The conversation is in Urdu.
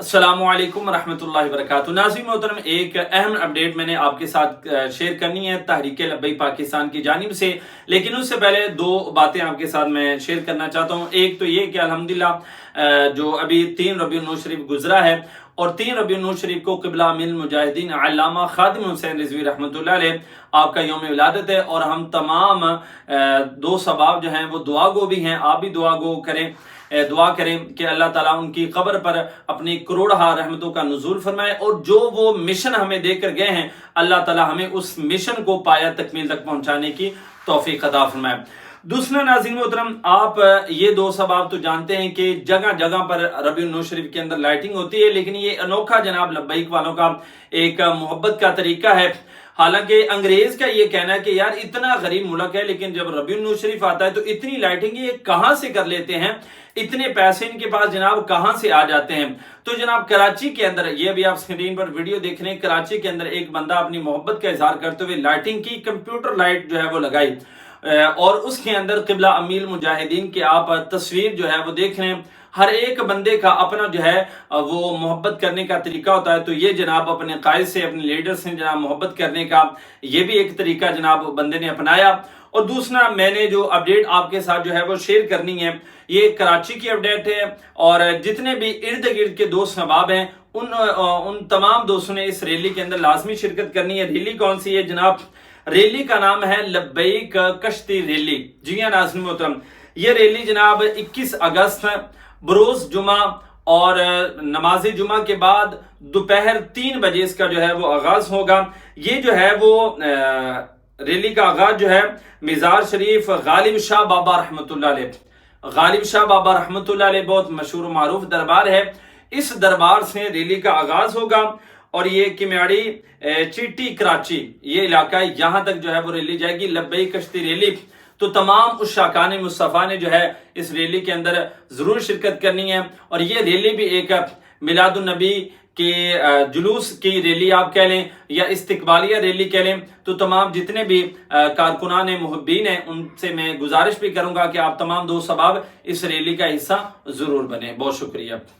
السلام علیکم ورحمۃ اللہ وبرکاتہ۔ ناظرین محترم، ایک اہم اپڈیٹ میں نے آپ کے ساتھ شیئر کرنی ہے تحریک لبیک پاکستان کی جانب سے، لیکن اس سے پہلے دو باتیں آپ کے ساتھ میں شیئر کرنا چاہتا ہوں۔ ایک تو یہ کہ الحمدللہ جو ابھی 3 ربیع الاول شریف گزرا ہے، اور 3 ربیع الاول شریف کو قبلہ امیر المجاہدین علامہ خادم حسین رضوی رحمۃ اللہ علیہ آپ کا یوم ولادت ہے، اور ہم تمام دوست احباب جو ہیں وہ دعا گو بھی ہیں۔ آپ بھی دعا کریں کہ اللہ تعالیٰ ان کی قبر پر اپنی کروڑہا رحمتوں کا نزول فرمائے، اور جو وہ مشن ہمیں دے کر گئے ہیں اللہ تعالیٰ ہمیں اس مشن کو پایا تکمیل تک پہنچانے کی توفیق عطا فرمائے۔ دوسرا ناظرین محترم، آپ یہ دو سباب تو جانتے ہیں کہ جگہ جگہ پر ربیع الاول شریف کے اندر لائٹنگ ہوتی ہے، لیکن یہ انوکھا جناب لبیک والوں کا ایک محبت کا طریقہ ہے۔ حالانکہ انگریز کا یہ کہنا ہے کہ یار اتنا غریب ملک ہے، لیکن جب ربیع الاول شریف آتا ہے تو اتنی لائٹنگ یہ کہاں سے کر لیتے ہیں، اتنے پیسے ان کے پاس جناب کہاں سے آ جاتے ہیں۔ تو جناب کراچی کے اندر، یہ بھی آپ سکرین پر ویڈیو دیکھ رہے ہیں، کراچی کے اندر ایک بندہ اپنی محبت کا اظہار کرتے ہوئے لائٹنگ کی کمپیوٹر لائٹ جو ہے وہ لگائی، اور اس کے اندر قبلہ امیر المجاہدین کی آپ تصویر جو ہے وہ دیکھ رہے ہیں۔ ہر ایک بندے کا اپنا جو ہے وہ محبت کرنے کا طریقہ ہوتا ہے، تو یہ جناب اپنے قائد سے، اپنے لیڈر سے جناب محبت کرنے کا یہ بھی ایک طریقہ جناب بندے نے اپنایا۔ اور دوسرا میں نے جو اپڈیٹ آپ کے ساتھ جو ہے وہ شیئر کرنی ہے، یہ کراچی کی اپڈیٹ ہے، اور جتنے بھی ارد گرد کے دوست احباب ہیں ان تمام دوستوں نے اس ریلی کے اندر لازمی شرکت کرنی ہے۔ ریلی کون سی ہے جناب؟ ریلی کا نام ہے لبیک کشتی ریلی۔ جی ہاں ناظرین محترم، یہ ریلی جناب 21 اگست بروز جمعہ اور نماز جمعہ کے بعد دوپہر 3 بجے اس کا جو ہے وہ آغاز ہوگا۔ یہ جو ہے وہ ریلی کا آغاز جو ہے مزار شریف غالب شاہ بابا رحمۃ اللہ علیہ، غالب شاہ بابا رحمۃ اللہ علیہ بہت مشہور و معروف دربار ہے، اس دربار سے ریلی کا آغاز ہوگا، اور یہ کمیاڑی چیٹی کراچی یہ علاقہ ہے، یہاں تک جو ہے وہ ریلی جائے گی، لبیک کشتی ریلی۔ تو تمام عشاقان مصطفیٰ نے جو ہے اس ریلی کے اندر ضرور شرکت کرنی ہے، اور یہ ریلی بھی ایک میلاد النبی کے جلوس کی ریلی آپ کہہ لیں، یا استقبالیہ ریلی کہہ لیں۔ تو تمام جتنے بھی کارکنان محبین ہیں ان سے میں گزارش بھی کروں گا کہ آپ تمام دوست احباب اس ریلی کا حصہ ضرور بنیں۔ بہت شکریہ۔